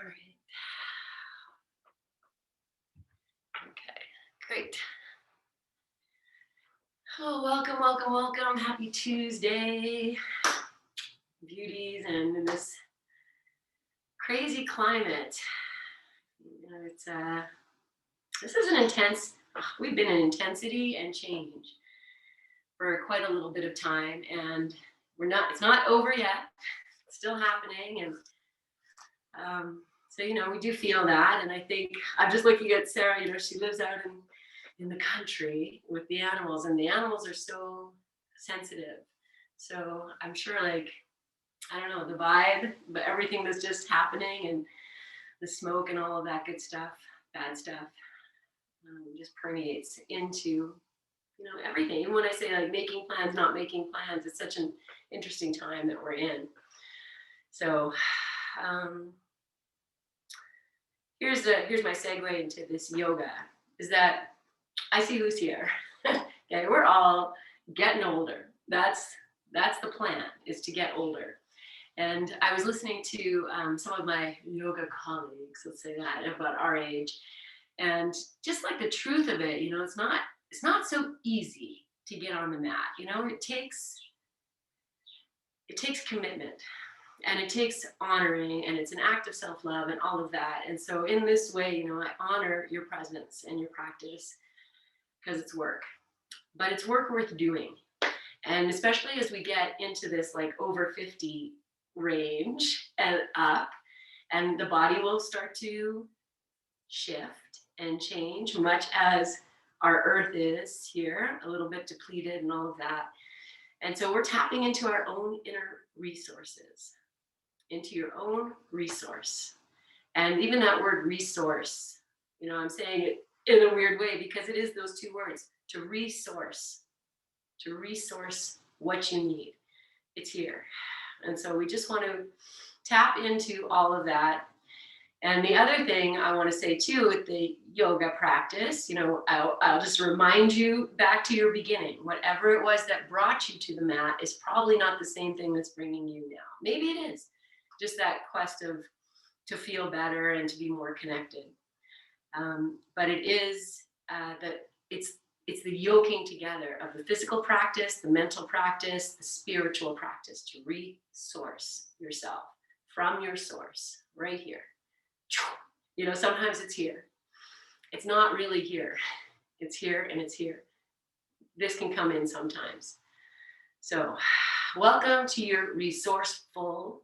All right. Okay, great. Oh, welcome, welcome, welcome. Happy Tuesday, beauties, and in this crazy climate. It's this is an intense. We've been in intensity and change for quite a little bit of time, and we're not. It's not over yet. It's still happening, and so we do feel that. And I think I'm just looking at Sarah. She lives out in the country with the animals, and the animals are so sensitive. So I'm sure, I don't know, the vibe, but everything that's just happening and the smoke and all of that good stuff, bad stuff, just permeates into everything. Even when I say making plans, not making plans, it's such an interesting time that we're in. So here's my segue into this yoga. Is that I see who's here. Okay, we're all getting older. That's the plan, is to get older. And I was listening to some of my yoga colleagues, let's say that, about our age, and just the truth of it, it's not so easy to get on the mat. It takes commitment, and it takes honoring, and it's an act of self-love and all of that. And so in this way, I honor your presence and your practice, because it's work, but it's work worth doing. And especially as we get into this over 50 range and up, and the body will start to shift and change, much as our earth is here, a little bit depleted and all of that. And so we're tapping into our own inner resources, into your own resource. And even that word resource, I'm saying it in a weird way, because it is those two words, to resource what you need. It's here. And so we just want to tap into all of that. And the other thing I want to say too, with the yoga practice, I'll just remind you back to your beginning. Whatever it was that brought you to the mat is probably not the same thing that's bringing you now. Maybe it is just that quest to feel better and to be more connected. But it is that it's the yoking together of the physical practice, the mental practice, the spiritual practice, to resource yourself from your source right here. Sometimes it's here. It's not really here. It's here, and it's here. This can come in sometimes. So welcome to your resourceful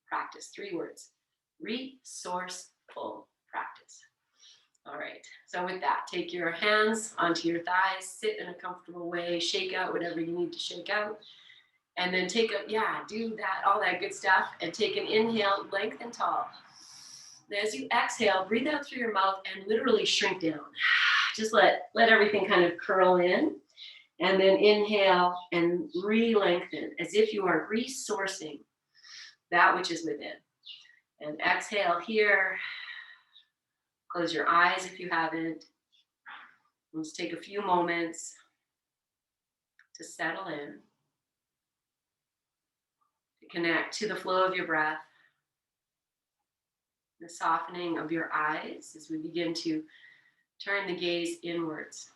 practice. 3 words. Resourceful practice. All right. So with that, take your hands onto your thighs, sit in a comfortable way, shake out whatever you need to shake out. And then do that, all that good stuff, and take an inhale, lengthen tall. As you exhale, breathe out through your mouth and literally shrink down. Just let everything kind of curl in, and then inhale and re-lengthen as if you are resourcing that which is within. And exhale here. Close your eyes if you haven't. Let's take a few moments to settle in, to connect to the flow of your breath, the softening of your eyes as we begin to turn the gaze inwards.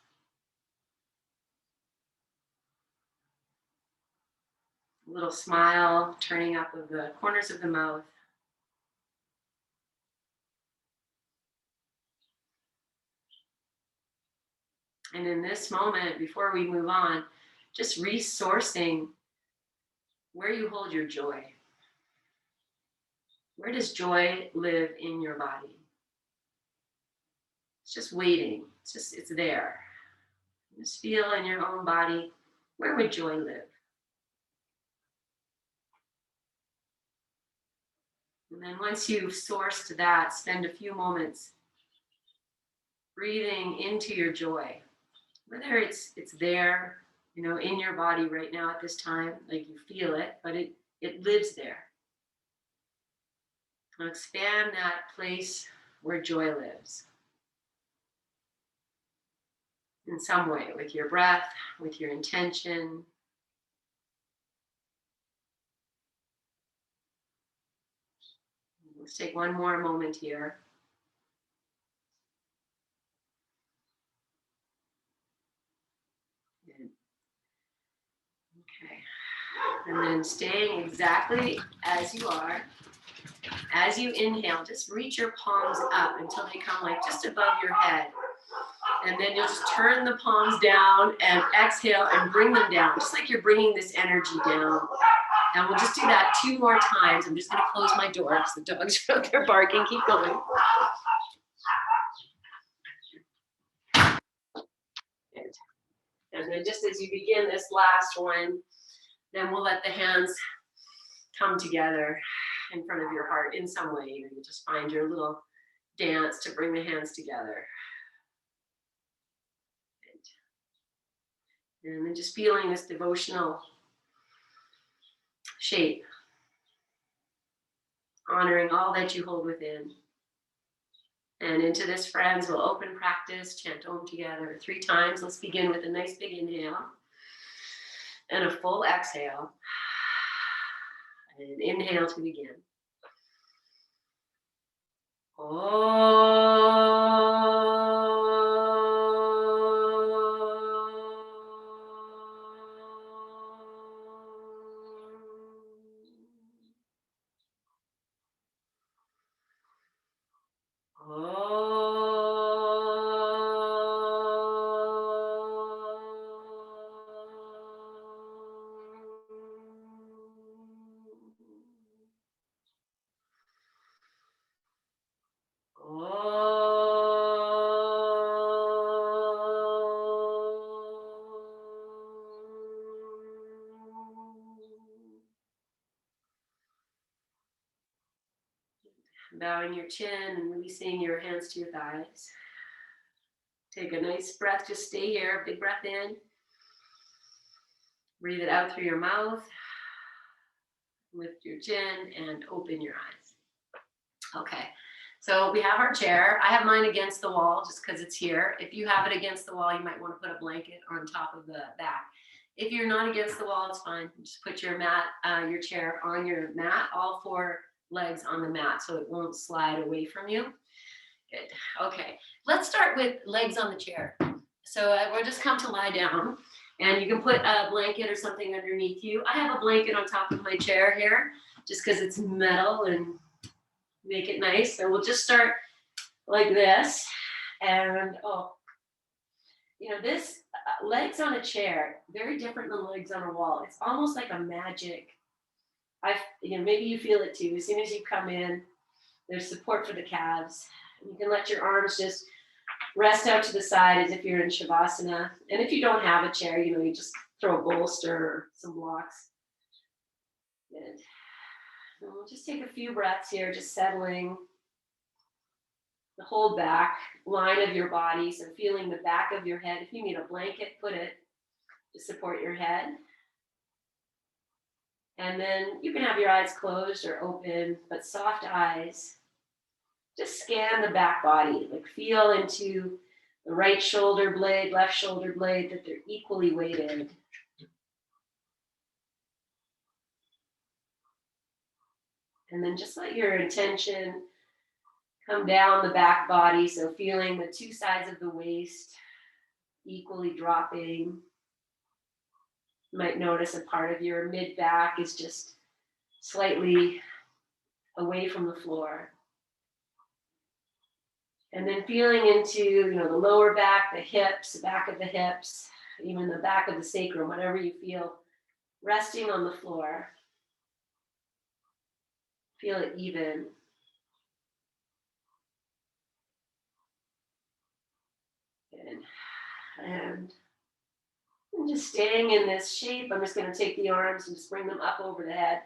A little smile turning up of the corners of the mouth. And in this moment, before we move on, just resourcing where you hold your joy. Where does joy live in your body? It's just waiting. It's there. Just feel in your own body, where would joy live? And then once you've sourced that, spend a few moments breathing into your joy. Whether it's there, in your body right now at this time, you feel it, but it lives there. Now expand that place where joy lives. In some way, with your breath, with your intention. Let's take one more moment here. Good. Okay. And then staying exactly as you are. As you inhale, just reach your palms up until they come like just above your head. And then you'll just turn the palms down and exhale and bring them down, just like you're bringing this energy down. And we'll just do that 2 more times. I'm just going to close my door because the dogs are out there barking. Keep going. Good. And then just as you begin this last one, then we'll let the hands come together in front of your heart in some way. You just find your little dance to bring the hands together. And then just feeling this devotional shape, honoring all that you hold within. And into this, friends, we'll open practice, chant Om together 3 times. Let's begin with a nice big inhale and a full exhale. And inhale to begin. Bowing your chin and releasing your hands to your thighs. Take a nice breath, just stay here, big breath in. Breathe it out through your mouth. Lift your chin and open your eyes. Okay, so we have our chair. I have mine against the wall just because it's here. If you have it against the wall, you might want to put a blanket on top of the back. If you're not against the wall, it's fine. Just put your mat, your chair on your mat, all 4 legs on the mat so it won't slide away from you. Good. Okay, let's start with legs on the chair. So we'll just come to lie down, and you can put a blanket or something underneath you. I have a blanket on top of my chair here just because it's metal and make it nice. So we'll just start like this. And this legs on a chair, very different than legs on a wall. It's almost like a magic. Maybe you feel it too. As soon as you come in, there's support for the calves. You can let your arms just rest out to the side as if you're in Shavasana. And if you don't have a chair, you just throw a bolster or some blocks. Good. And we'll just take a few breaths here, just settling the whole back line of your body. So feeling the back of your head. If you need a blanket, put it to support your head. And then you can have your eyes closed or open, but soft eyes. Just scan the back body, like feel into the right shoulder blade, left shoulder blade, that they're equally weighted. And then just let your intention come down the back body. So feeling the 2 sides of the waist equally dropping. You might notice a part of your mid back is just slightly away from the floor. And then feeling into, the lower back, the hips, the back of the hips, even the back of the sacrum, whatever you feel, resting on the floor. Feel it even. Good. And just staying in this shape, I'm just going to take the arms and just bring them up over the head,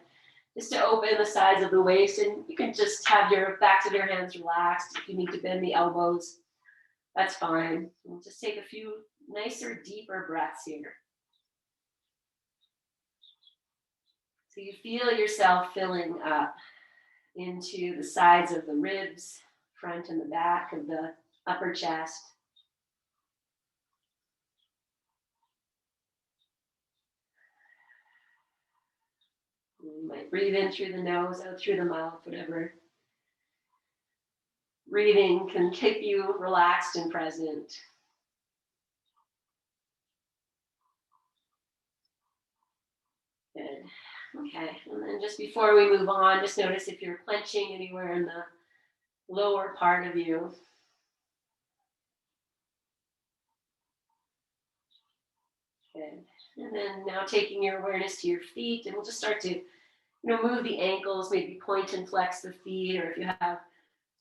just to open the sides of the waist. And you can just have your backs of your hands relaxed. If you need to bend the elbows, that's fine. We'll just take a few nicer, deeper breaths here. So you feel yourself filling up into the sides of the ribs, front and the back of the upper chest. You might breathe in through the nose, out through the mouth, whatever breathing can keep you relaxed and present. Good. Okay, and then just before we move on, just notice if you're clenching anywhere in the lower part of you. Good. And then now taking your awareness to your feet, and we'll just start to move the ankles, maybe point and flex the feet, or if you have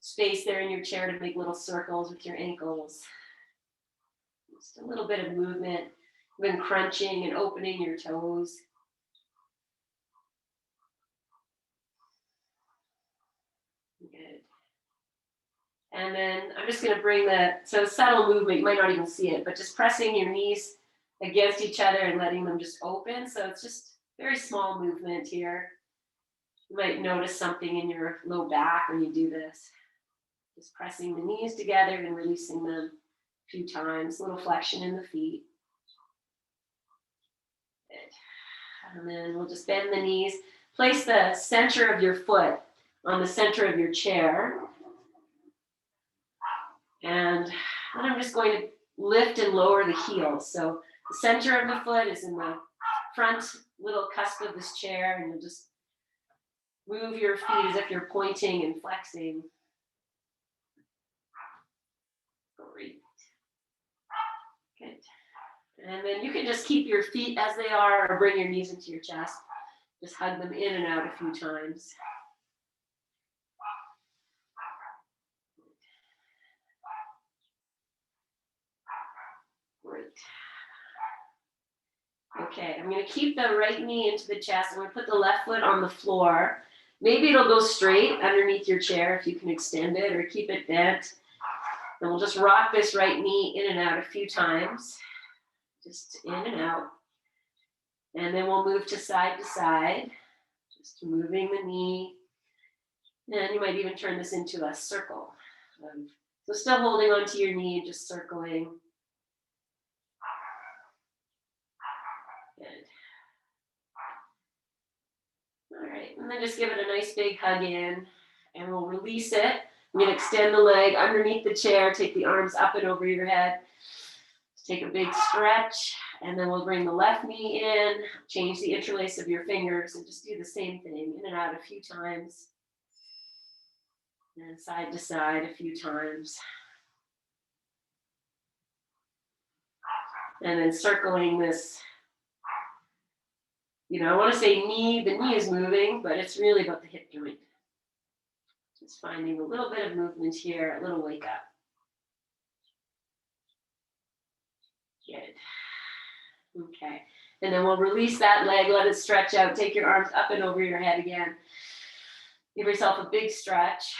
space there in your chair to make little circles with your ankles. Just a little bit of movement, even crunching and opening your toes. Good. And then I'm just going to bring so subtle movement, you might not even see it, but just pressing your knees against each other and letting them just open. So it's just very small movement here. You might notice something in your low back when you do this. Just pressing the knees together and releasing them a few times. A little flexion in the feet. Good. And then we'll just bend the knees. Place the center of your foot on the center of your chair. And I'm just going to lift and lower the heels. So the center of the foot is in the front little cusp of this chair, and you'll just move your feet as if you're pointing and flexing. Great. Good. And then you can just keep your feet as they are or bring your knees into your chest. Just hug them in and out a few times. Great. Okay, I'm going to keep the right knee into the chest. I'm going to put the left foot on the floor. Maybe it'll go straight underneath your chair if you can extend it or keep it bent. And we'll just rock this right knee in and out a few times. Just in and out. And then we'll move to side, just moving the knee. And you might even turn this into a circle. So still holding onto your knee, just circling. Good. All right, and then just give it a nice big hug in, and we'll release it. I'm going to extend the leg underneath the chair, take the arms up and over your head. Take a big stretch, and then we'll bring the left knee in, change the interlace of your fingers, and just do the same thing, in and out a few times. And side to side a few times. And then circling this, I want to say knee, the knee is moving, but it's really about the hip joint. Just finding a little bit of movement here, a little wake up. Good. Okay. And then we'll release that leg, let it stretch out. Take your arms up and over your head again. Give yourself a big stretch.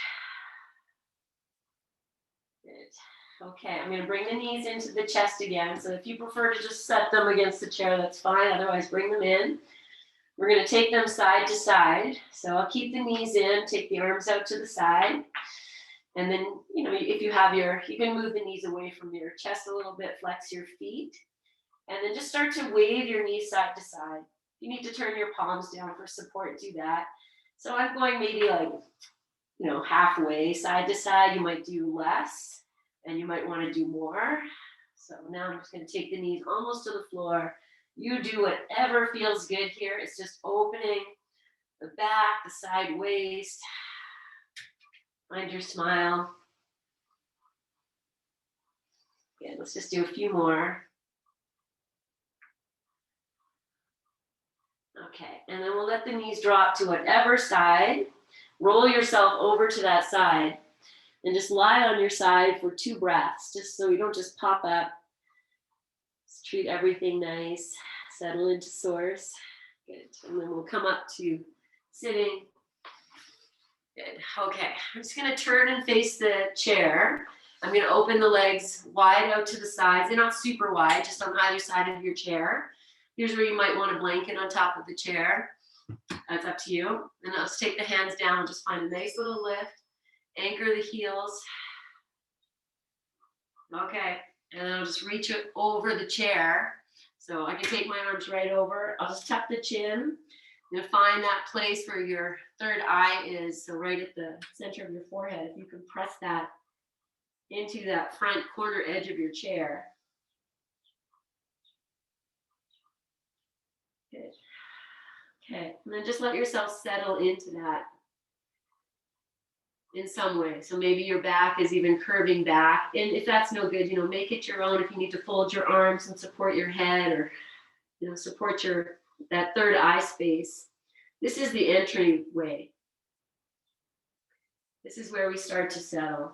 Good. Okay, I'm going to bring the knees into the chest again. So if you prefer to just set them against the chair, that's fine. Otherwise, bring them in. We're going to take them side to side. So I'll keep the knees in, take the arms out to the side. And then, if you have you can move the knees away from your chest a little bit, flex your feet. And then just start to wave your knees side to side. If you need to turn your palms down for support, do that. So I'm going maybe like, halfway side to side. You might do less, and you might want to do more. So now I'm just going to take the knees almost to the floor. You do whatever feels good here. It's just opening the back, the side waist. Find your smile. Good, let's just do a few more. Okay, and then we'll let the knees drop to whatever side. Roll yourself over to that side and just lie on your side for 2 breaths, just so you don't just pop up. Just treat everything nice. Settle into source. Good, and then we'll come up to sitting. Good. Okay, I'm just going to turn and face the chair. I'm going to open the legs wide out to the sides. They're not super wide, just on either side of your chair. Here's where you might want a blanket on top of the chair. That's up to you. And let's take the hands down and just find a nice little lift. Anchor the heels. Okay, and then I'll just reach it over the chair. So I can take my arms right over. I'll just tuck the chin. I'm going to find that place where your third eye is, so right at the center of your forehead. If you can press that into that front corner edge of your chair. Good. Okay, and then just let yourself settle into that in some way. So maybe your back is even curving back. And if that's no good, make it your own. If you need to fold your arms and support your head, or, support that third eye space. This is the entryway. This is where we start to settle.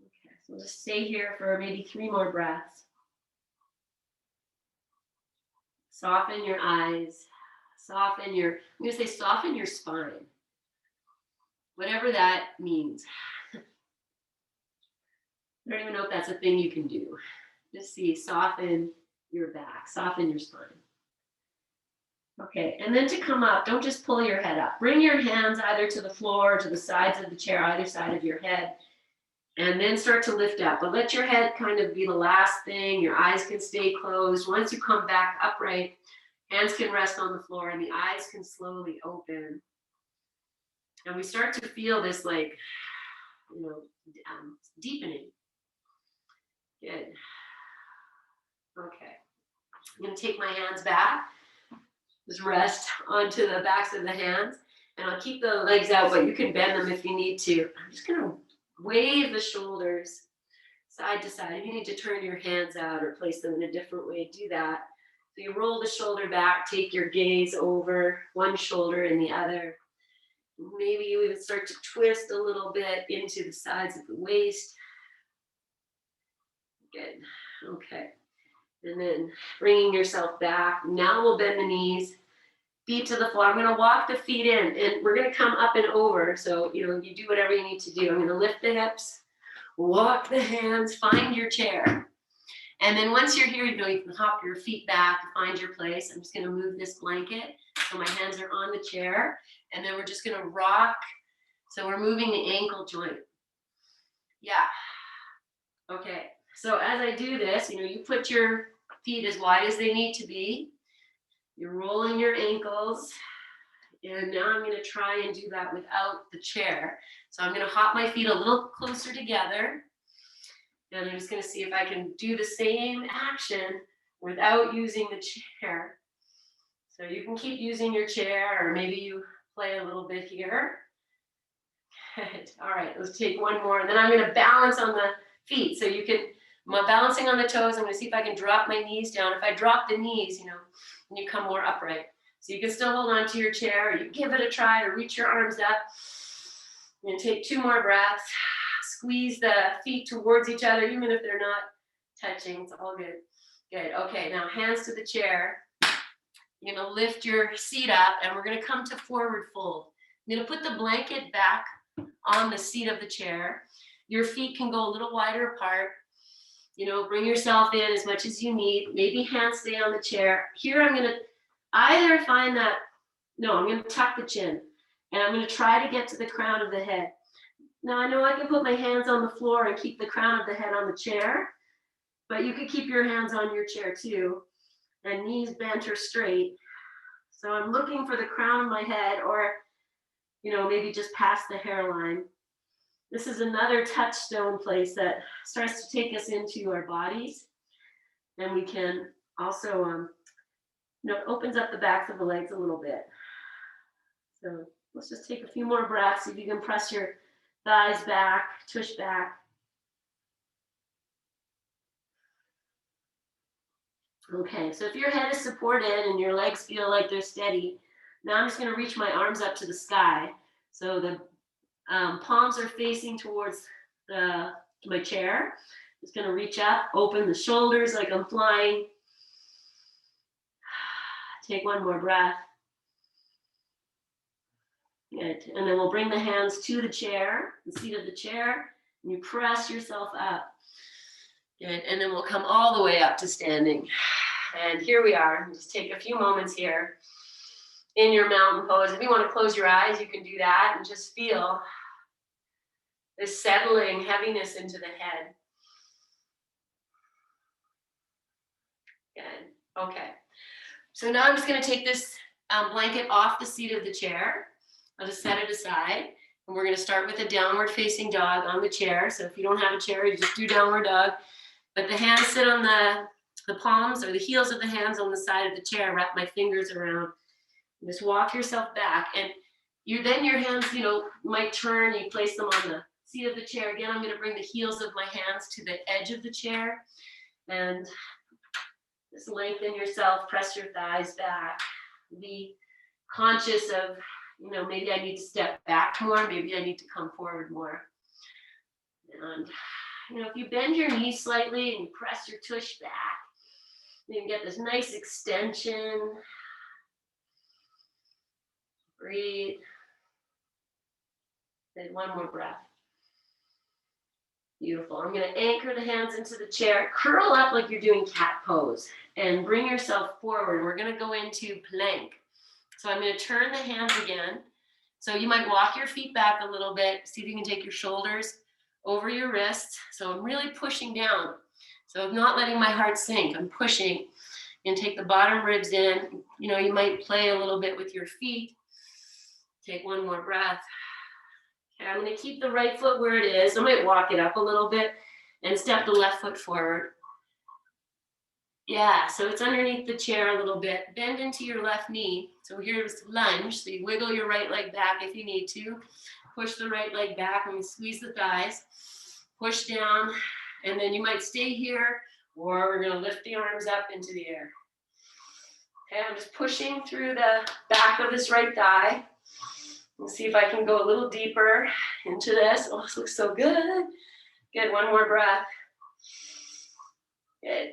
Okay, so just stay here for maybe 3 more breaths. Soften your eyes. Soften your spine. Whatever that means. I don't even know if that's a thing you can do. Just soften your back, soften your spine. Okay, and then to come up, don't just pull your head up. Bring your hands either to the floor or to the sides of the chair, either side of your head, and then start to lift up. But let your head kind of be the last thing. Your eyes can stay closed. Once you come back upright, hands can rest on the floor and the eyes can slowly open. And we start to feel this deepening. Good. Okay. I'm going to take my hands back. Just rest onto the backs of the hands. And I'll keep the legs out, but you can bend them if you need to. I'm just going to wave the shoulders side to side. If you need to turn your hands out or place them in a different way, do that. So you roll the shoulder back, take your gaze over one shoulder and the other. Maybe you even start to twist a little bit into the sides of the waist. Good. Okay. And then bringing yourself back. Now we'll bend the knees, feet to the floor. I'm going to walk the feet in, and we're going to come up and over. So, you do whatever you need to do. I'm going to lift the hips, walk the hands, find your chair. And then once you're here, you can hop your feet back, find your place. I'm just going to move this blanket so my hands are on the chair. And then we're just going to rock. So we're moving the ankle joint. Yeah. Okay. So as I do this, you put your feet as wide as they need to be. You're rolling your ankles. And now I'm going to try and do that without the chair. So I'm going to hop my feet a little closer together. And I'm just going to see if I can do the same action without using the chair. So you can keep using your chair, or maybe you play a little bit here. Good. All right, let's take one more. And then I'm going to balance on the feet. So I'm balancing on the toes. I'm going to see if I can drop my knees down. If I drop the knees, and you come more upright. So you can still hold on to your chair, or you give it a try, or reach your arms up. And take 2 more breaths. Squeeze the feet towards each other, even if they're not touching. It's all good. Good. Okay, now hands to the chair. You're going to lift your seat up, and we're going to come to forward fold. I'm going to put the blanket back on the seat of the chair. Your feet can go a little wider apart. Bring yourself in as much as you need. Maybe hands stay on the chair. Here I'm going to either I'm going to tuck the chin, and I'm going to try to get to the crown of the head. Now I know I can put my hands on the floor and keep the crown of the head on the chair, but you could keep your hands on your chair too, and knees bent or straight. So I'm looking for the crown of my head, or, maybe just past the hairline. This is another touchstone place that starts to take us into our bodies. And we can also, it opens up the backs of the legs a little bit. So let's just take a few more breaths. If you can press your thighs back, tush back. Okay, so if your head is supported and your legs feel like they're steady, now I'm just going to reach my arms up to the sky. So the palms are facing towards my chair. Just going to reach up, open the shoulders like I'm flying. Take one more breath. Good. And then we'll bring the hands to the chair, the seat of the chair, and you press yourself up. Good. And then we'll come all the way up to standing. And here we are. Just take a few moments here in your mountain pose. If you want to close your eyes, you can do that and just feel this settling heaviness into the head. Good. Okay. So now I'm just going to take this blanket off the seat of the chair. I'll just set it aside. And we're going to start with a downward facing dog on the chair. So if you don't have a chair, you just do downward dog. But the hands sit on the palms or the heels of the hands on the side of the chair. Wrap my fingers around. Just walk yourself back. And then your hands, might turn. You place them on the seat of the chair. Again, I'm going to bring the heels of my hands to the edge of the chair. And just lengthen yourself. Press your thighs back. Be conscious of, maybe I need to step back more, maybe I need to come forward more. And, if you bend your knees slightly and you press your tush back, you can get this nice extension. Breathe. Then one more breath. Beautiful. I'm going to anchor the hands into the chair. Curl up like you're doing cat pose and bring yourself forward. We're going to go into plank. So I'm going to turn the hands again. So you might walk your feet back a little bit. See if you can take your shoulders over your wrists. So I'm really pushing down. So I'm not letting my heart sink. I'm pushing. And take the bottom ribs in. You might play a little bit with your feet. Take one more breath. Okay, I'm going to keep the right foot where it is. I might walk it up a little bit and step the left foot forward. Yeah, so it's underneath the chair a little bit. Bend into your left knee. So here's lunge. So you wiggle your right leg back if you need to. Push the right leg back and squeeze the thighs. Push down, and then you might stay here, or we're going to lift the arms up into the air. Okay, I'm just pushing through the back of this right thigh. We'll see if I can go a little deeper into this. Oh, this looks so good. Good, one more breath. Good.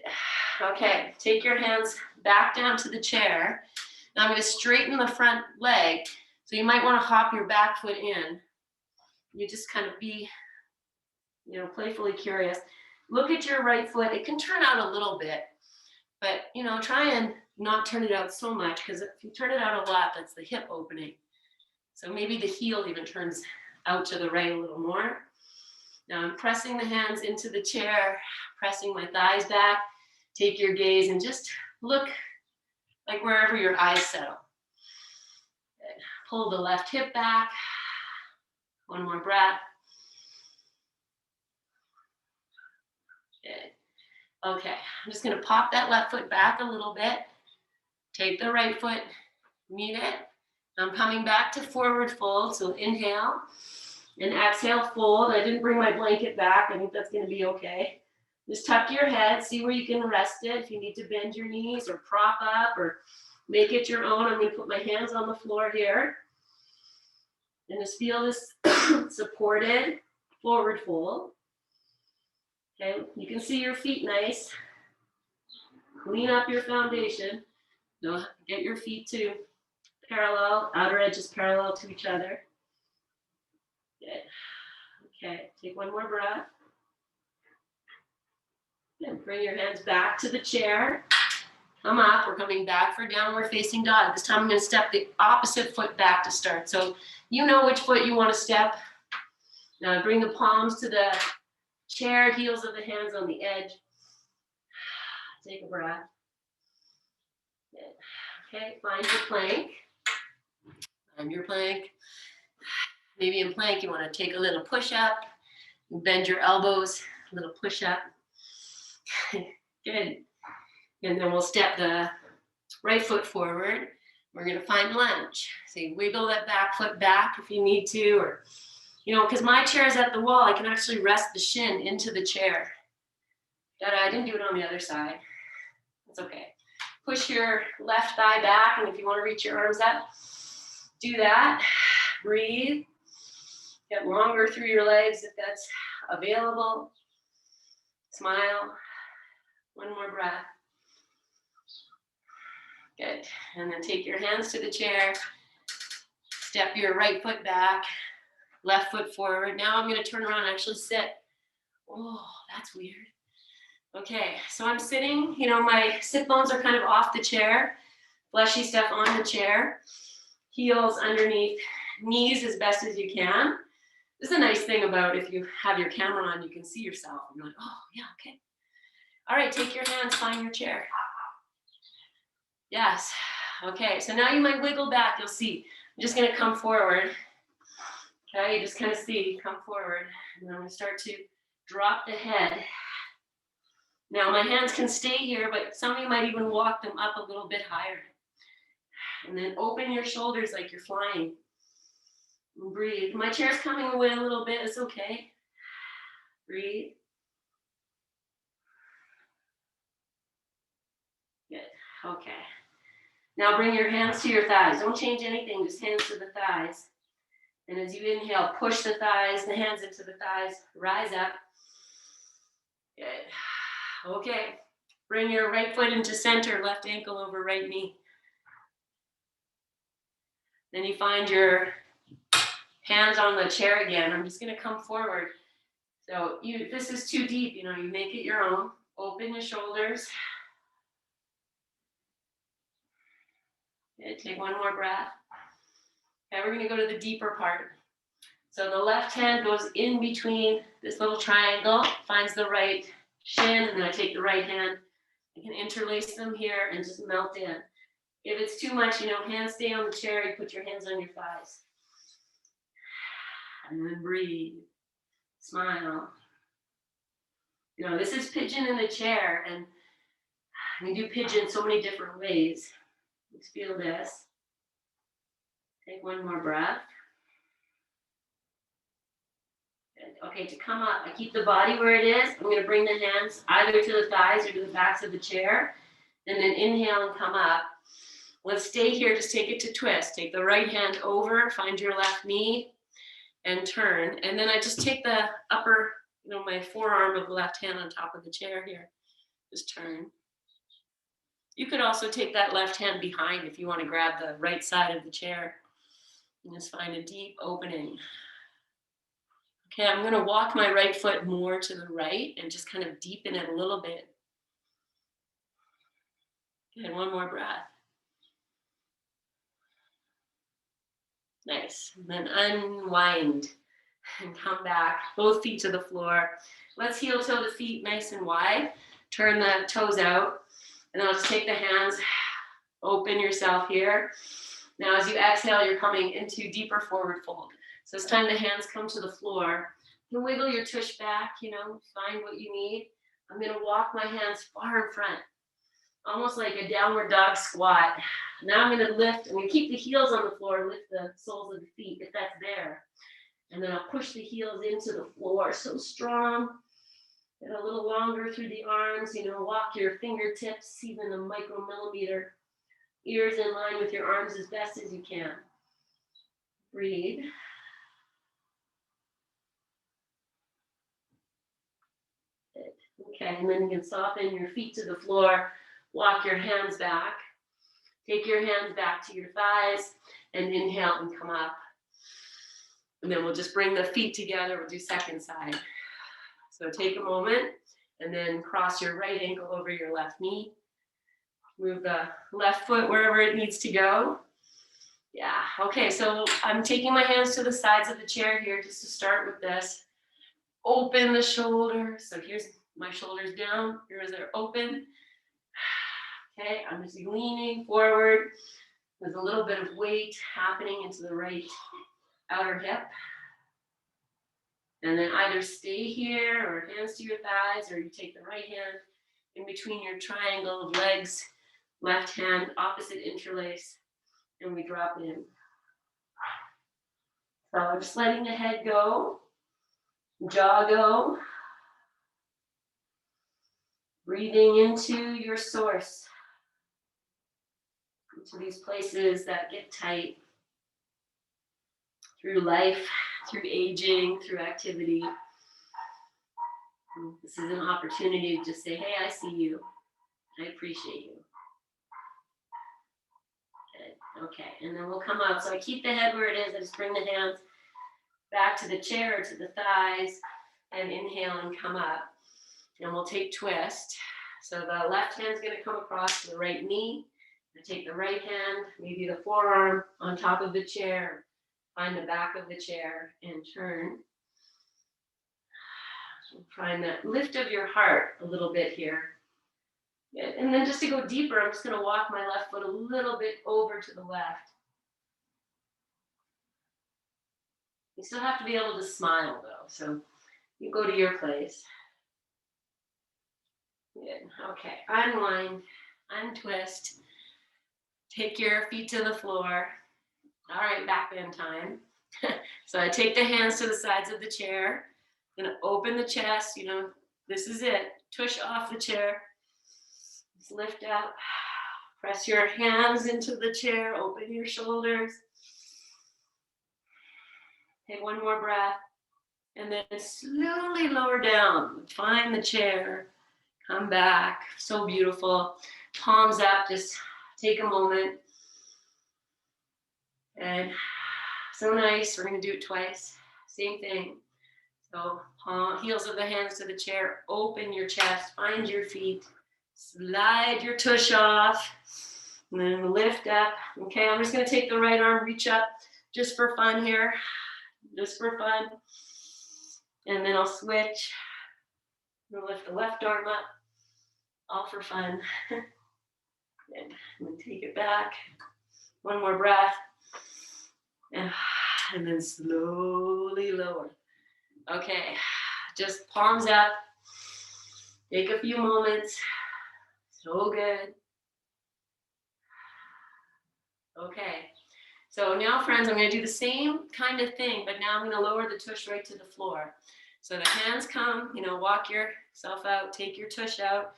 Okay, take your hands back down to the chair. Now I'm going to straighten the front leg. So you might want to hop your back foot in. You just kind of be, playfully curious. Look at your right foot. It can turn out a little bit, but, try and not turn it out so much, because if you turn it out a lot, that's the hip opening. So maybe the heel even turns out to the right a little more. Now I'm pressing the hands into the chair, pressing my thighs back. Take your gaze and just look like wherever your eyes settle. Good. Pull the left hip back. One more breath. Good. Okay, I'm just going to pop that left foot back a little bit. Take the right foot, meet it. I'm coming back to forward fold, so inhale and exhale, fold. I didn't bring my blanket back. I think that's going to be okay. Just tuck your head, see where you can rest it. If you need to bend your knees or prop up or make it your own, I'm going to put my hands on the floor here. And just feel this supported forward fold. Okay, you can see your feet nice. Clean up your foundation. Get your feet to parallel, outer edges parallel to each other. Good. Okay, take one more breath. And bring your hands back to the chair. Come up. We're coming back for downward facing dog. This time I'm going to step the opposite foot back to start. So you know which foot you want to step. Now bring the palms to the chair, heels of the hands on the edge. Take a breath. Good. Okay, find your plank. Find your plank. Maybe in plank you want to take a little push up. Bend your elbows, a little push up. Good. And then we'll step the right foot forward. We're going to find lunge. So you wiggle that back foot back if you need to, or, because my chair is at the wall, I can actually rest the shin into the chair. I didn't do it on the other side. That's okay. Push your left thigh back, and if you want to reach your arms up, do that. Breathe. Get longer through your legs if that's available. Smile. One more breath. Good. And then take your hands to the chair. Step your right foot back. Left foot forward. Now I'm going to turn around and actually sit. Oh, that's weird. Okay, so I'm sitting. My sit bones are kind of off the chair. Fleshy stuff on the chair. Heels underneath. Knees as best as you can. This is a nice thing about if you have your camera on, you can see yourself. You're like, oh, yeah, okay. All right, take your hands, find your chair. Yes. Okay, so now you might wiggle back. You'll see I'm just gonna come forward. Okay, you just kind of see, come forward. And I'm gonna start to drop the head. Now my hands can stay here, but some of you might even walk them up a little bit higher. And then open your shoulders like you're flying. And breathe. My chair's coming away a little bit, it's okay. Breathe. Good, okay. Now bring your hands to your thighs. Don't change anything, just hands to the thighs. And as you inhale, push the thighs, the hands into the thighs, rise up. Good, okay. Bring your right foot into center, left ankle over right knee. Then you find your hands on the chair again. I'm just gonna come forward. So if this is too deep, you make it your own. Open your shoulders. Okay, take one more breath. Okay, we're gonna go to the deeper part. So the left hand goes in between this little triangle, finds the right shin, and then I take the right hand. I can interlace them here and just melt in. If it's too much, hands stay on the chair, you put your hands on your thighs. And then breathe, smile. This is pigeon in the chair, and we do pigeon so many different ways. Let's feel this. Take one more breath. Good. Okay, to come up, I keep the body where it is. I'm gonna bring the hands either to the thighs or to the backs of the chair, and then inhale and come up. Let's stay here, just take it to twist. Take the right hand over, find your left knee, and turn. And then I just take the upper, my forearm of the left hand on top of the chair here. Just turn. You could also take that left hand behind if you want to grab the right side of the chair. And just find a deep opening. Okay, I'm going to walk my right foot more to the right and just kind of deepen it a little bit. Good, one more breath. Nice. And then unwind and come back, both feet to the floor. Let's heel toe the feet nice and wide. Turn the toes out. And then let's take the hands, open yourself here. Now as you exhale, you're coming into deeper forward fold. So it's time the hands come to the floor. You can wiggle your tush back, find what you need. I'm gonna walk my hands far in front, almost like a downward dog squat. Now I'm gonna lift, I'm gonna keep the heels on the floor, lift the soles of the feet if that's there. And then I'll push the heels into the floor, so strong. Get a little longer through the arms, walk your fingertips, even a micromillimeter. Ears in line with your arms as best as you can. Breathe. Okay, and then you can soften your feet to the floor, walk your hands back. Take your hands back to your thighs and inhale and come up. And then we'll just bring the feet together, we'll do second side. So take a moment and then cross your right ankle over your left knee. Move the left foot wherever it needs to go. Yeah, okay, so I'm taking my hands to the sides of the chair here just to start with this. Open the shoulders. So here's my shoulders down, here's they're open. Okay, I'm just leaning forward with a little bit of weight happening into the right outer hip. And then either stay here or hands to your thighs, or you take the right hand in between your triangle of legs, left hand, opposite interlace, and we drop in. So I'm just letting the head go, jaw go. Breathing into your source, into these places that get tight through life, through aging, through activity. And this is an opportunity to just say, hey, I see you. I appreciate you. Good. Okay, and then we'll come up. So I keep the head where it is. I just bring the hands back to the chair or to the thighs and inhale and come up. And we'll take twist. So the left hand's going to come across to the right knee. I take the right hand, maybe the forearm on top of the chair. Find the back of the chair and turn. Find that lift of your heart a little bit here. And then just to go deeper, I'm just going to walk my left foot a little bit over to the left. You still have to be able to smile though. So you go to your place. Good. Okay, unwind, untwist. Take your feet to the floor. All right, back bend time. So I take the hands to the sides of the chair. Gonna open the chest, you know, this is it. Tush off the chair. Just lift up. Press your hands into the chair. Open your shoulders. Take one more breath. And then slowly lower down. Find the chair. Come back. So beautiful. Palms up. Just take a moment. And so nice. We're going to do it twice. Same thing. So heels of the hands to the chair. Open your chest. Find your feet. Slide your tush off. And then lift up. Okay, I'm just going to take the right arm. Reach up just for fun here. Just for fun. And then I'll switch. I'll lift the left arm up. All for fun. And then take it back. One more breath. And then slowly lower. Okay, just palms up. Take a few moments. So good. Okay, so now friends, I'm going to do the same kind of thing, but now I'm going to lower the tush right to the floor. So the hands come, you know, walk yourself out, take your tush out.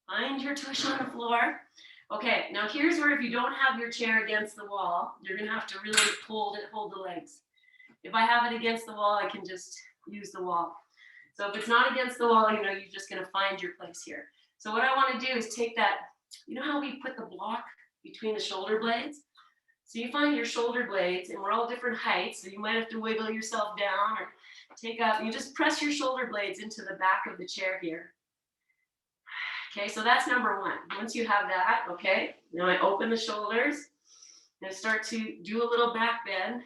Find your tush on the floor. Okay, now here's where if you don't have your chair against the wall, you're going to have to really hold the legs. If I have it against the wall, I can just use the wall. So if it's not against the wall, you know, you're just going to find your place here. So what I want to do is take that, you know how we put the block between the shoulder blades? So you find your shoulder blades, and we're all different heights, so you might have to wiggle yourself down or take up. You just press your shoulder blades into the back of the chair here. Okay, so that's number one. Once you have that, okay, now I open the shoulders and start to do a little back bend.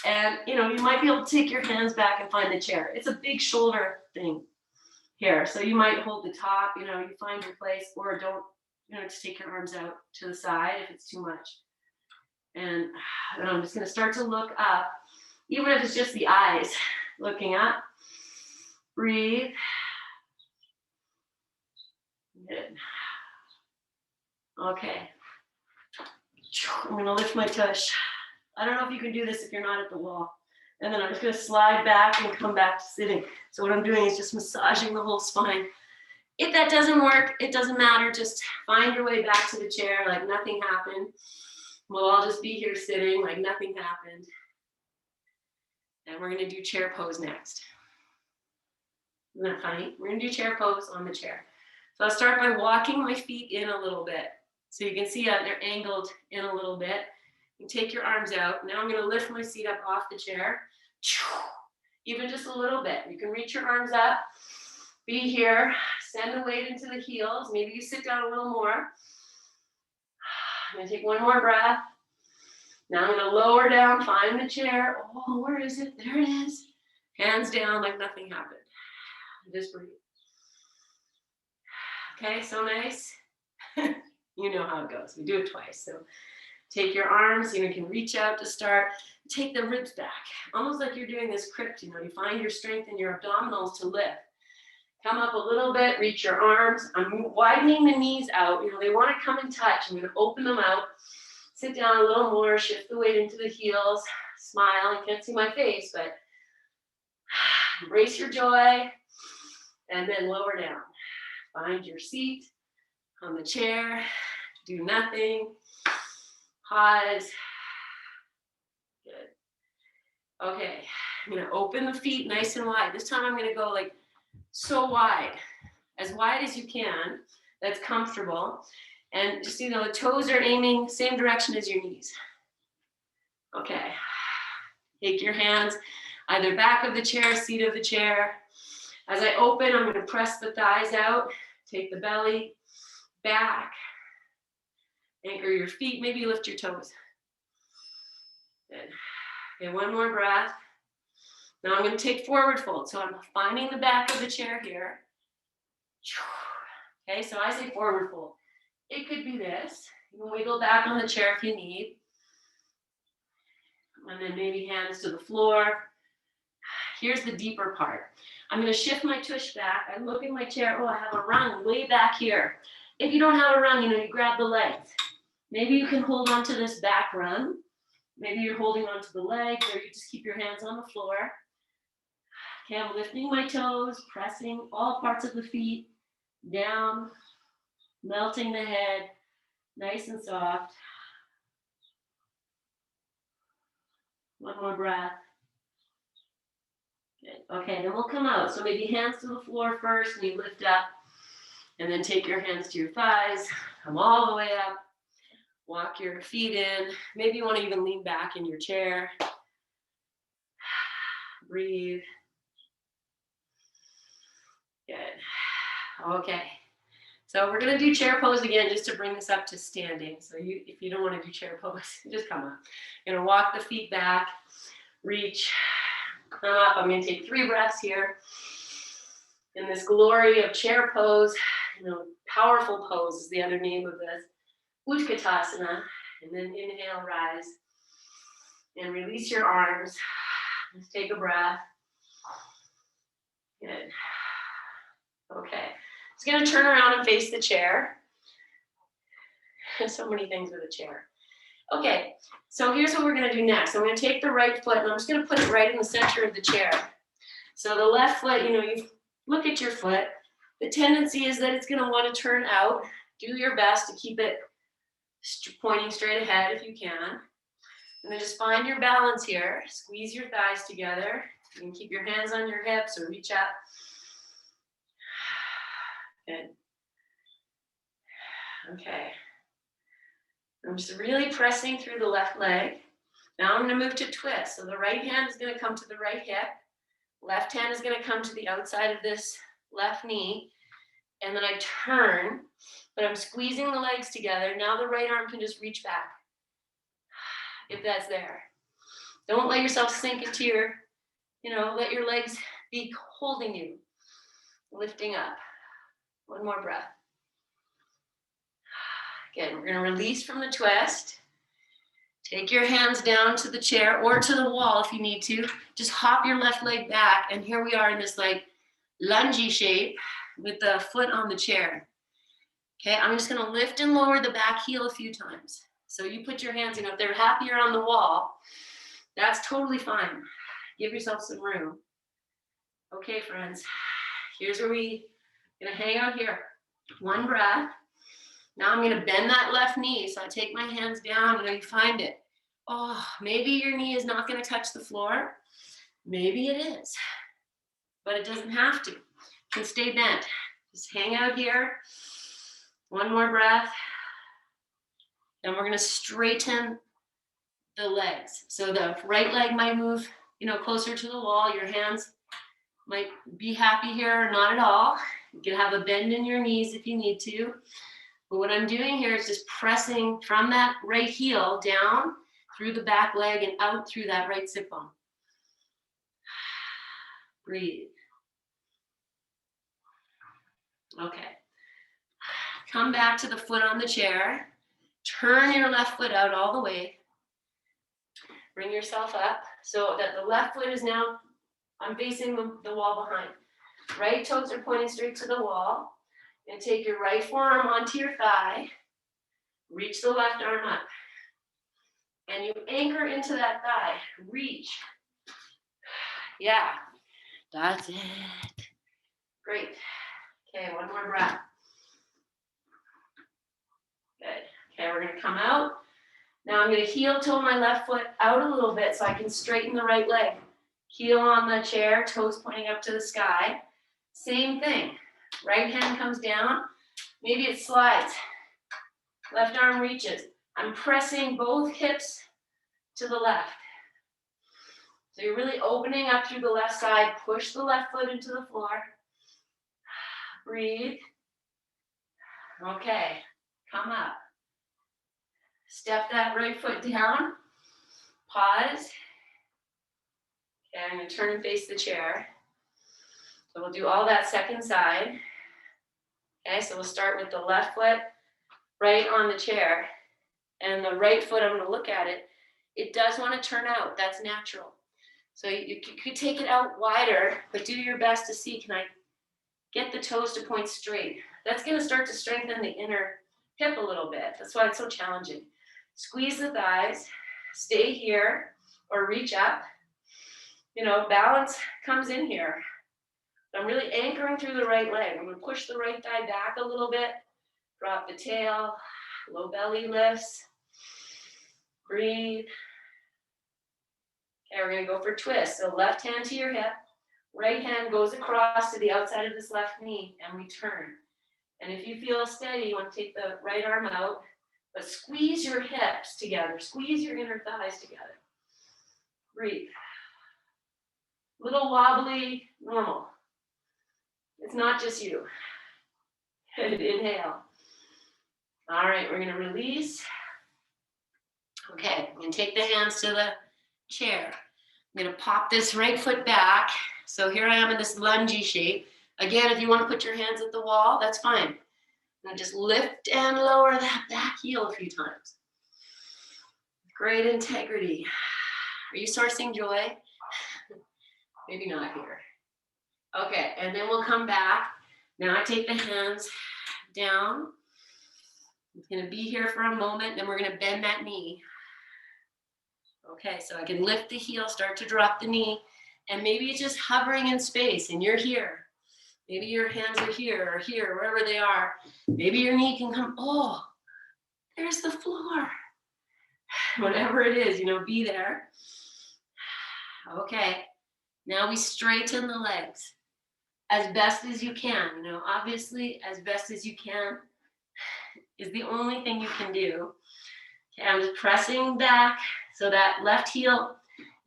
And, you know, you might be able to take your hands back and find the chair. It's a big shoulder thing here. So you might hold the top, you know, you find your place, or don't, you know, just take your arms out to the side if it's too much. And I'm just going to start to look up, even if it's just the eyes, looking up. Breathe. Good. Okay. I'm going to lift my tush. I don't know if you can do this if you're not at the wall. And then I'm just going to slide back and come back to sitting. So what I'm doing is just massaging the whole spine. If that doesn't work, it doesn't matter. Just find your way back to the chair like nothing happened. We'll all just be here sitting like nothing happened. And we're going to do chair pose next. Isn't that funny? We're going to do chair pose on the chair. So I'll start by walking my feet in a little bit. So you can see that they're angled in a little bit. You take your arms out. Now I'm going to lift my seat up off the chair. Even just a little bit. You can reach your arms up. Be here. Send the weight into the heels. Maybe you sit down a little more. I'm going to take one more breath. Now I'm going to lower down. Find the chair. Oh, where is it? There it is. Hands down like nothing happened. Just breathe. Okay, so nice. You know how it goes. We do it twice. So take your arms, you can reach out to start. Take the ribs back, almost like you're doing this crypt. You find your strength in your abdominals to lift. Come up a little bit, reach your arms. I'm widening the knees out. They want to come and touch. I'm going to open them out. Sit down a little more, shift the weight into the heels. Smile. You can't see my face, but embrace your joy. And then lower down. Find your seat on the chair. Do nothing. Pause. Good. Okay, I'm going to open the feet nice and wide. This time I'm going to go like so wide as you can. That's comfortable. And just, the toes are aiming same direction as your knees. Okay. Take your hands either back of the chair, seat of the chair. As I open, I'm going to press the thighs out. Take the belly back. Anchor your feet. Maybe lift your toes. Good. Okay, one more breath. Now I'm going to take forward fold. So I'm finding the back of the chair here. Okay, so I say forward fold. It could be this. You can wiggle back on the chair if you need. And then maybe hands to the floor. Here's the deeper part. I'm going to shift my tush back. I look at my chair. Oh, I have a rung way back here. If you don't have a rung, you grab the legs. Maybe you can hold on to this back rung. Maybe you're holding onto the legs, or you just keep your hands on the floor. Okay, I'm lifting my toes, pressing all parts of the feet down, melting the head, nice and soft. One more breath. Good. Okay, then we'll come out. So maybe hands to the floor first, and you lift up, and then take your hands to your thighs, come all the way up, walk your feet in. Maybe you want to even lean back in your chair. Breathe. Good. Okay. So we're going to do chair pose again just to bring this up to standing. So if you don't want to do chair pose, just come up. You're going to walk the feet back, reach, come up. I'm going to take 3 breaths here. In this glory of chair pose, powerful pose is the other name of this. Utkatasana. And then inhale, rise. And release your arms. Let's take a breath. Good. Okay. Just going to turn around and face the chair. There's so many things with a chair. Okay, so here's what we're going to do next. I'm going to take the right foot, and I'm just going to put it right in the center of the chair. So the left foot, you look at your foot. The tendency is that it's going to want to turn out. Do your best to keep it pointing straight ahead if you can. And then just find your balance here. Squeeze your thighs together. You can keep your hands on your hips or reach up. Good. Okay. I'm just really pressing through the left leg. Now I'm going to move to twist. So the right hand is going to come to the right hip. Left hand is going to come to the outside of this left knee. And then I turn, but I'm squeezing the legs together. Now the right arm can just reach back, if that's there. Don't let yourself sink into your, let your legs be holding you, lifting up. One more breath. Again, we're going to release from the twist. Take your hands down to the chair or to the wall if you need to. Just hop your left leg back, and here we are in this lungy shape with the foot on the chair. Okay, I'm just going to lift and lower the back heel a few times. So you put your hands, if they're happier on the wall, that's totally fine. Give yourself some room. Okay, friends, here's where we're going to hang out here. One breath. Now I'm going to bend that left knee. So I take my hands down, you find it. Oh, maybe your knee is not going to touch the floor. Maybe it is, but it doesn't have to. You can stay bent. Just hang out here. One more breath. And we're going to straighten the legs. So the right leg might move, closer to the wall. Your hands might be happy here or not at all. You can have a bend in your knees if you need to. But what I'm doing here is just pressing from that right heel down through the back leg and out through that right sit bone. Breathe. Okay. Come back to the foot on the chair. Turn your left foot out all the way. Bring yourself up so that the left foot is now, I'm facing the wall behind. Right toes are pointing straight to the wall. And take your right forearm onto your thigh. Reach the left arm up. And you anchor into that thigh. Reach. Yeah, that's it. Great. Okay, one more breath. Good. Okay, we're going to come out. Now I'm going to heel toe my left foot out a little bit so I can straighten the right leg. Heel on the chair, toes pointing up to the sky. Same thing. Right hand comes down. Maybe it slides. Left arm reaches. I'm pressing both hips to the left. So you're really opening up through the left side. Push the left foot into the floor. Breathe. Okay, come up. Step that right foot down. Pause. Okay, I'm going to turn and face the chair. So we'll do all that second side. Okay, so we'll start with the left foot right on the chair. And the right foot, I'm going to look at it, it does want to turn out. That's natural. So you could take it out wider, but do your best to see, can I get the toes to point straight? That's going to start to strengthen the inner hip a little bit. That's why it's so challenging. Squeeze the thighs, stay here, or reach up. You know, balance comes in here. I'm really anchoring through the right leg. I'm going to push the right thigh back a little bit, drop the tail, low belly lifts, breathe. Okay, we're going to go for twist. So left hand to your hip, right hand goes across to the outside of this left knee, and we turn. And if you feel steady, you want to take the right arm out, but squeeze your hips together. Squeeze your inner thighs together. Breathe. Little wobbly, normal. It's not just you. Good, inhale. All right, we're going to release. Okay, I'm going to take the hands to the chair. I'm going to pop this right foot back. So here I am in this lungy shape. Again, if you want to put your hands at the wall, that's fine. And just lift and lower that back heel a few times. Great integrity. Are you sourcing joy? Maybe not here. Okay, and then we'll come back. Now I take the hands down. I'm going to be here for a moment, then we're going to bend that knee. Okay, so I can lift the heel, start to drop the knee, and maybe it's just hovering in space and you're here. Maybe your hands are here or here, wherever they are. Maybe your knee can come, oh, there's the floor. Whatever it is, you know, be there. Okay, now we straighten the legs as best as you can. You know, obviously, as best as you can is the only thing you can do. Okay, I'm just pressing back so that left heel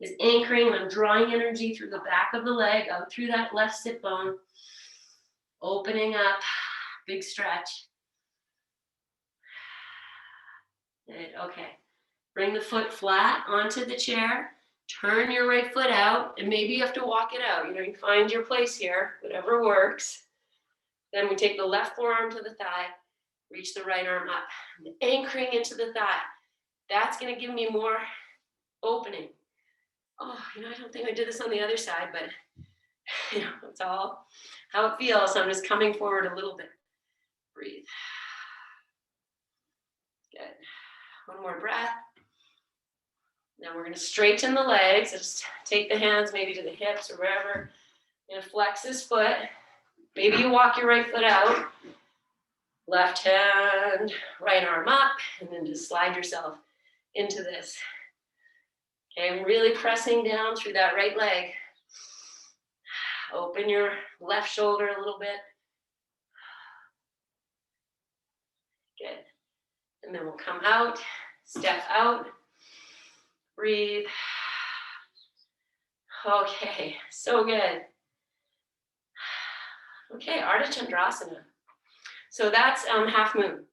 is anchoring, and I'm drawing energy through the back of the leg, out through that left sit bone, opening up, big stretch. Good, okay. Bring the foot flat onto the chair, turn your right foot out, and maybe you have to walk it out. You know, you find your place here, whatever works. Then we take the left forearm to the thigh, reach the right arm up, anchoring into the thigh. That's going to give me more opening. Oh, you know, I don't think I did this on the other side, but you know, it's all how it feels. So I'm just coming forward a little bit. Breathe. Good. One more breath. Now we're going to straighten the legs. Just take the hands maybe to the hips or wherever. You're going to flex this foot. Maybe you walk your right foot out. Left hand, right arm up, and then just slide yourself into this. Okay, I'm really pressing down through that right leg. Open your left shoulder a little bit. Good. And then we'll come out, step out, breathe. Okay, so good. Okay, Ardha Chandrasana. So that's half moon.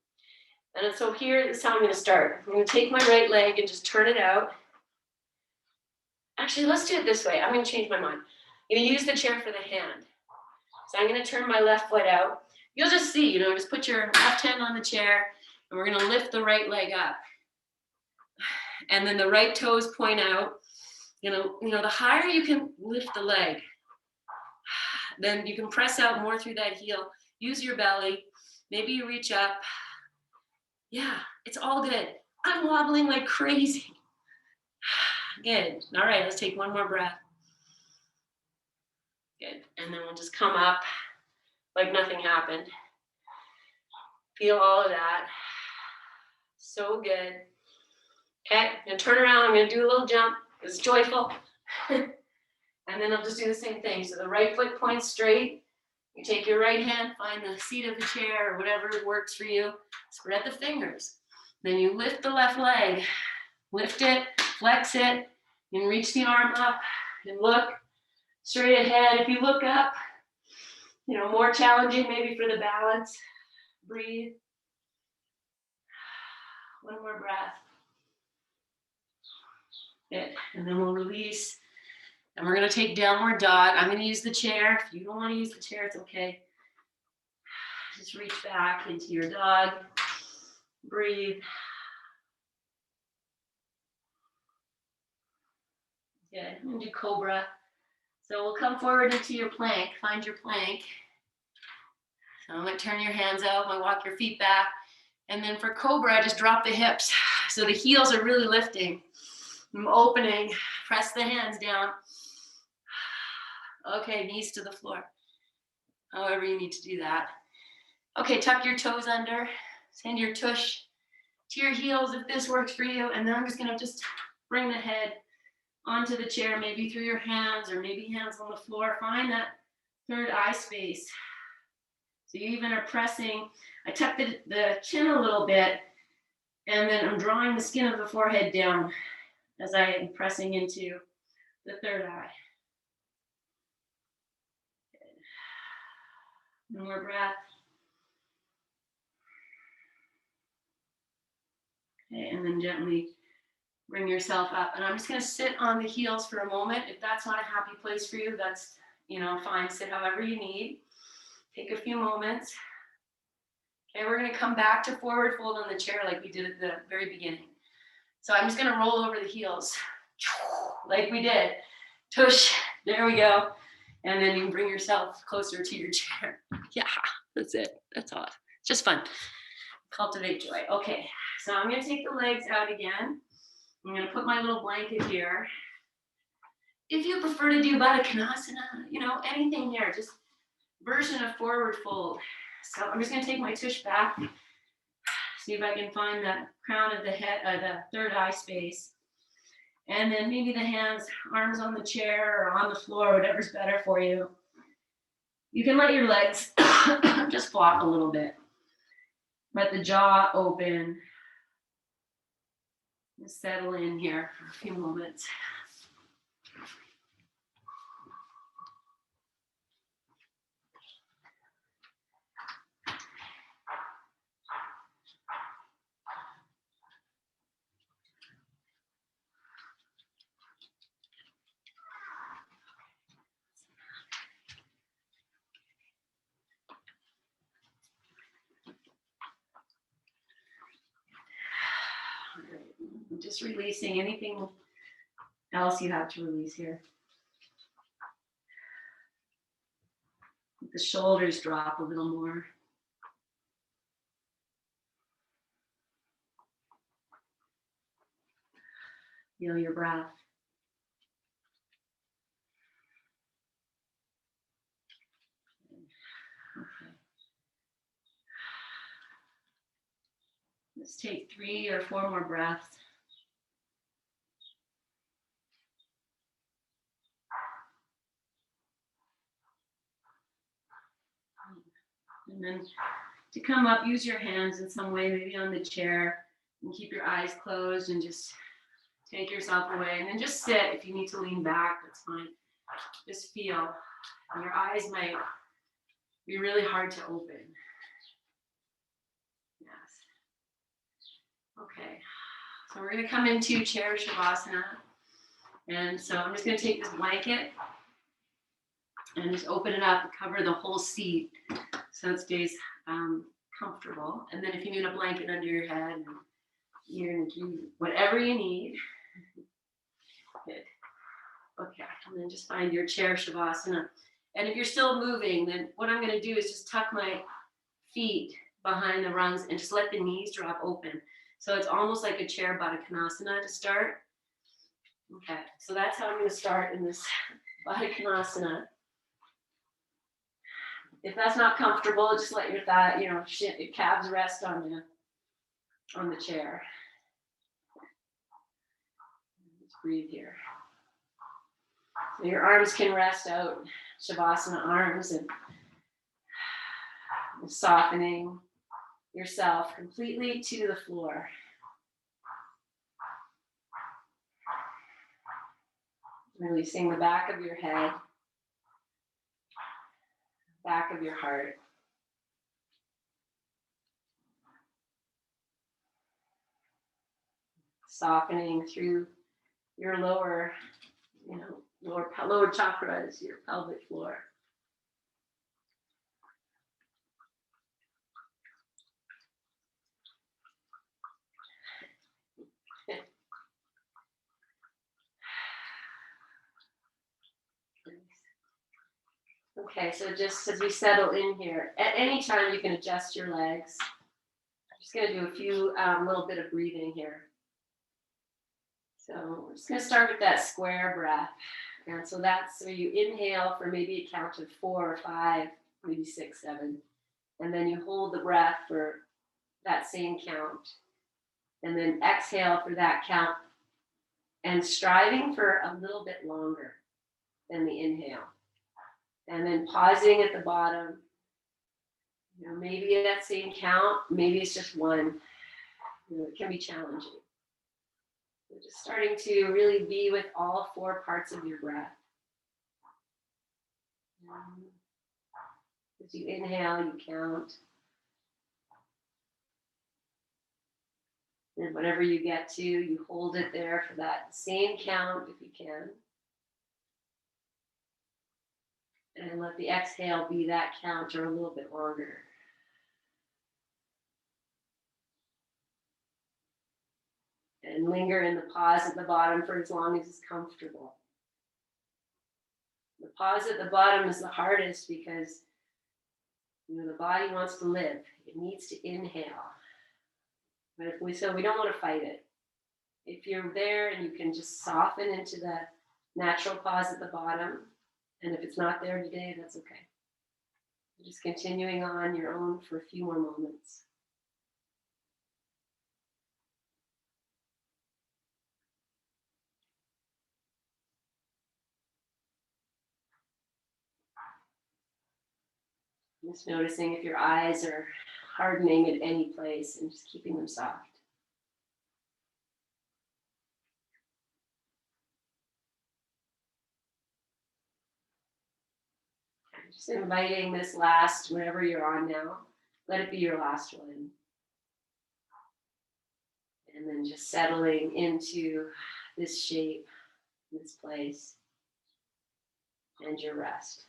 And so here is how I'm going to start. I'm going to take my right leg and just turn it out. Actually, let's do it this way. I'm going to change my mind. I'm going to use the chair for the hand. So I'm going to turn my left foot out. You'll just see, you know, just put your left hand on the chair, and we're going to lift the right leg up. And then the right toes point out. You know, the higher you can lift the leg, then you can press out more through that heel. Use your belly. Maybe you reach up. Yeah, it's all good. I'm wobbling like crazy. Good. All right, let's take one more breath. Good. And then we'll just come up like nothing happened. Feel all of that. So good. Okay, I'm going to turn around. I'm going to do a little jump. It's joyful. And then I'll just do the same thing. So the right foot points straight. You take your right hand, find the seat of the chair or whatever works for you. Spread the fingers. Then you lift the left leg. Lift it, flex it, and reach the arm up and look straight ahead. If you look up, you know, more challenging maybe for the balance. Breathe. One more breath. Good. And then we'll release. And we're going to take downward dog. I'm going to use the chair. If you don't want to use the chair, it's okay. Just reach back into your dog. Breathe. Good. I'm gonna do cobra. So we'll come forward into your plank. Find your plank. So I'm gonna turn your hands out. I'm gonna walk your feet back. And then for cobra, just drop the hips. So the heels are really lifting. I'm opening. Press the hands down. Okay, knees to the floor. However you need to do that. Okay, tuck your toes under. Send your tush to your heels if this works for you. And then I'm just gonna just bring the head onto the chair, maybe through your hands or maybe hands on the floor. Find that third eye space. So you even are pressing. I tuck the chin a little bit, and then I'm drawing the skin of the forehead down as I am pressing into the third eye. Good. One more breath. Okay, and then gently bring yourself up. And I'm just going to sit on the heels for a moment. If that's not a happy place for you, that's, fine. Sit however you need. Take a few moments. Okay, we're going to come back to forward fold on the chair like we did at the very beginning. So I'm just going to roll over the heels like we did. Tush, there we go. And then you can bring yourself closer to your chair. Yeah, that's it. That's all. It's just fun. Cultivate joy. Okay, so I'm going to take the legs out again. I'm going to put my little blanket here. If you prefer to do Baddha Konasana, anything here, just version of forward fold. So I'm just going to take my tush back, see if I can find the crown of the head, the third eye space. And then maybe the hands, arms on the chair or on the floor, whatever's better for you. You can let your legs just flop a little bit. Let the jaw open. Just settle in here for a few moments. Just releasing anything else you have to release here. Let the shoulders drop a little more. Feel your breath. Okay. Let's take 3 or 4 more breaths. And then to come up, use your hands in some way, maybe on the chair, and keep your eyes closed and just take yourself away. And then just sit. If you need to lean back, that's fine. Just feel. And your eyes might be really hard to open. Yes. Okay. So we're going to come into chair shavasana. And so I'm just going to take this blanket and just open it up and cover the whole seat so it stays comfortable. And then if you need a blanket under your head, you're going to do whatever you need. Good. Okay, and then just find your chair shavasana. And if you're still moving, then what I'm going to do is just tuck my feet behind the rungs and just let the knees drop open. So it's almost like a chair Baddha Konasana to start. Okay, so that's how I'm going to start in this Baddha Konasana. If that's not comfortable, just let your thigh, your calves rest on the chair. Just breathe here. So your arms can rest out, Shavasana arms, and softening yourself completely to the floor. Releasing the back of your head, back of your heart. Softening through your lower chakras, your pelvic floor. Okay, so just as we settle in here, at any time you can adjust your legs. I'm just going to do a few little bit of breathing here. So we're just going to start with that square breath. And so that's where you inhale for maybe a count of 4 or 5, maybe 6, 7. And then you hold the breath for that same count. And then exhale for that count. And striving for a little bit longer than the inhale. And then pausing at the bottom. You know, maybe that same count, maybe it's just one. You know, it can be challenging. So just starting to really be with all 4 parts of your breath. As you inhale, you count. And whatever you get to, you hold it there for that same count if you can. And let the exhale be that count or a little bit longer. And linger in the pause at the bottom for as long as it's comfortable. The pause at the bottom is the hardest because the body wants to live. It needs to inhale. But we don't want to fight it. If you're there and you can just soften into that natural pause at the bottom, and if it's not there today, that's okay. Just continuing on your own for a few more moments. Just noticing if your eyes are hardening at any place and just keeping them soft. Just inviting this last, whatever you're on now, let it be your last one. And then just settling into this shape, this place, and your rest.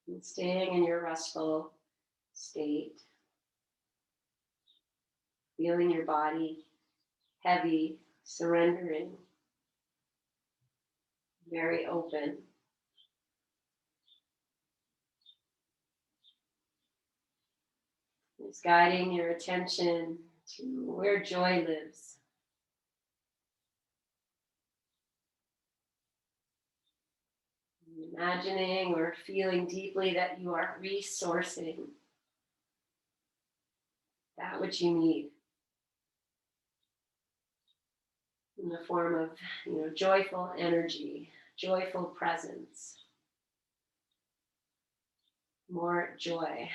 And staying in your restful state. Feeling your body heavy, surrendering, very open. Just guiding your attention to where joy lives. Imagining or feeling deeply that you are resourcing that which you need in the form of, joyful energy, joyful presence, more joy.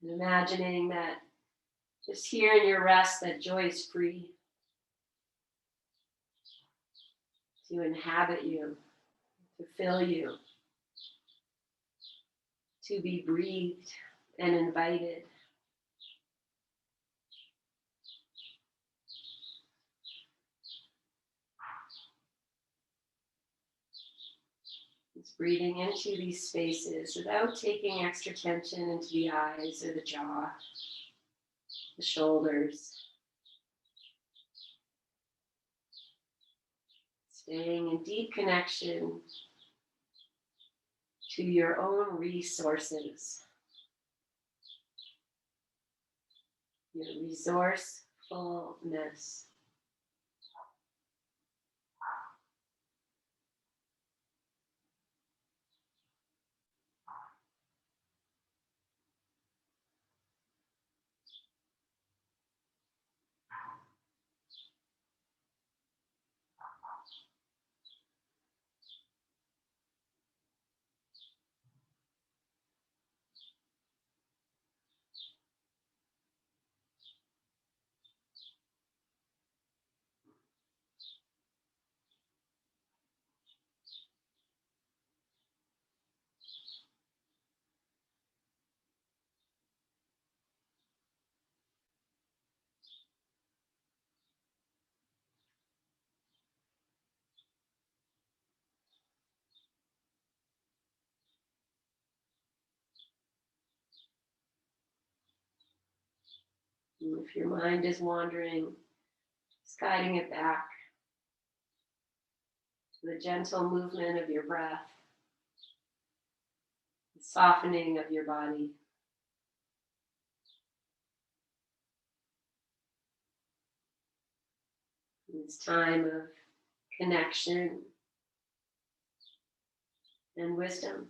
And imagining that just here in your rest, that joy is free to inhabit you, to fill you, to be breathed and invited. It's breathing into these spaces without taking extra tension into the eyes or the jaw, the shoulders. Staying in deep connection to your own resources, your resourcefulness. And if your mind is wandering, just guiding it back to the gentle movement of your breath, the softening of your body. In this time of connection and wisdom.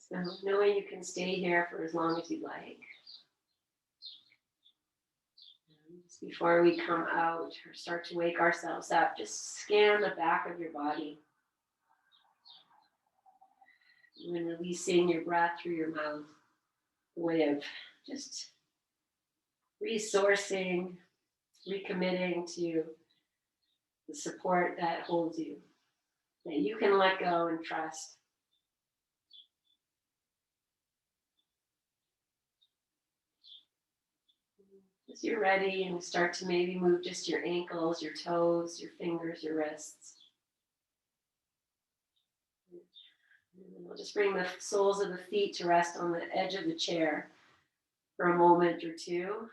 So knowing you can stay here for as long as you'd like. Just before we come out or start to wake ourselves up, just scan the back of your body. And releasing your breath through your mouth, a way of just resourcing, recommitting to the support that holds you, that you can let go and trust. As you're ready, and start to maybe move just your ankles, your toes, your fingers, your wrists. And we'll just bring the soles of the feet to rest on the edge of the chair for a moment or two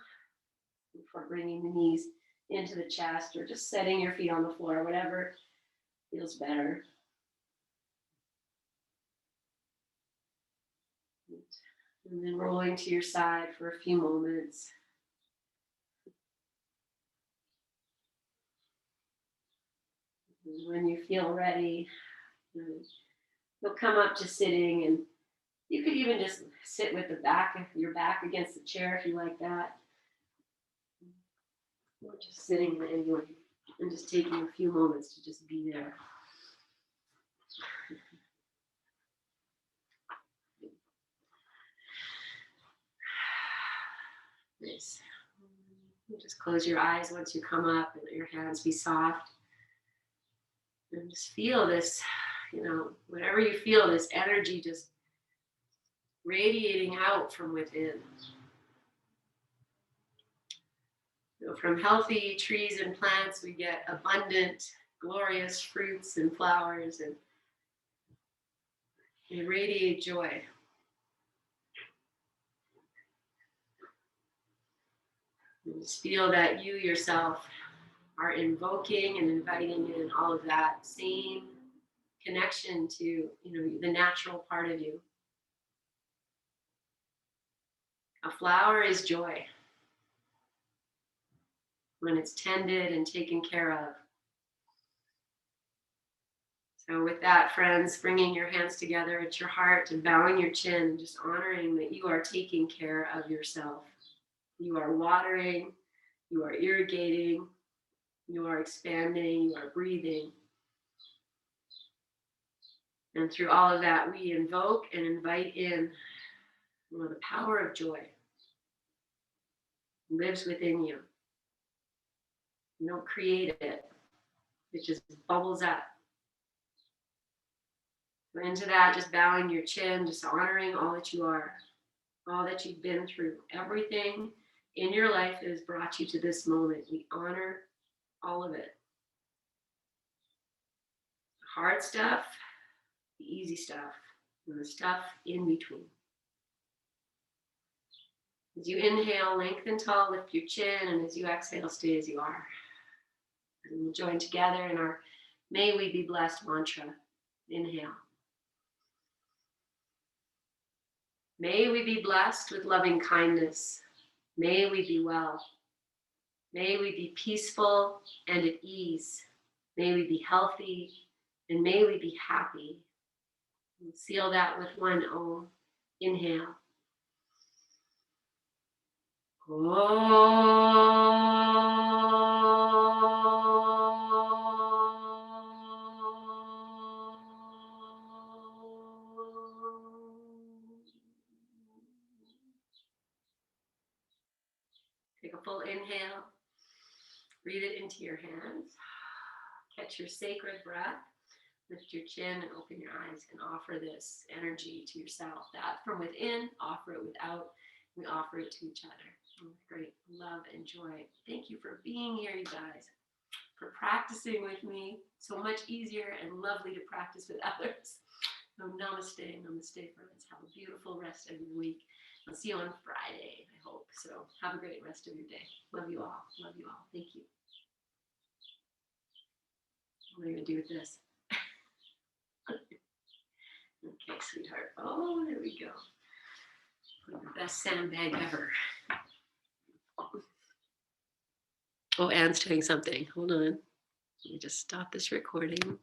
before bringing the knees into the chest, or just setting your feet on the floor, whatever feels better. And then rolling to your side for a few moments. And when you feel ready, you'll come up to sitting, and you could even just sit with your back against the chair if you like that. Or just sitting there anyway, and just taking a few moments to just be there. Nice. You just close your eyes once you come up, and let your hands be soft. And just feel this, whatever you feel, this energy just radiating out from within. From healthy trees and plants, we get abundant, glorious fruits and flowers, and they radiate joy. And just feel that you yourself are invoking and inviting in all of that same connection to, the natural part of you. A flower is joy. when it's tended and taken care of. So with that, friends, bringing your hands together at your heart and bowing your chin and just honoring that you are taking care of yourself. You are watering, you are irrigating, you are expanding, you are breathing. And through all of that, we invoke and invite in the power of joy. It lives within you. You don't create it. It just bubbles up. So into that, just bowing your chin, just honoring all that you are, all that you've been through, everything in your life that has brought you to this moment. We honor all of it. The hard stuff, the easy stuff, and the stuff in between. As you inhale, lengthen tall, lift your chin, and as you exhale, stay as you are. And we'll join together in our May We Be Blessed mantra. Inhale. May we be blessed with loving kindness. May we be well. May we be peaceful and at ease. May we be healthy and may we be happy. And seal that with one Om. Inhale. Take a full inhale. Breathe it into your hands. Catch your sacred breath. Lift your chin and open your eyes and offer this energy to yourself. That from within, offer it without. We offer it to each other. Great love and joy. Thank you for being here, you guys, for practicing with me. So much easier and lovely to practice with others. So namaste, namaste, friends. Have a beautiful rest of your week. I'll see you on Friday, I hope. So have a great rest of your day. Love you all. Love you all. Thank you. What are you going to do with this? Okay, sweetheart. Oh, there we go. The best sandbag ever. Oh, Anne's doing something. Hold on. Let me just stop this recording.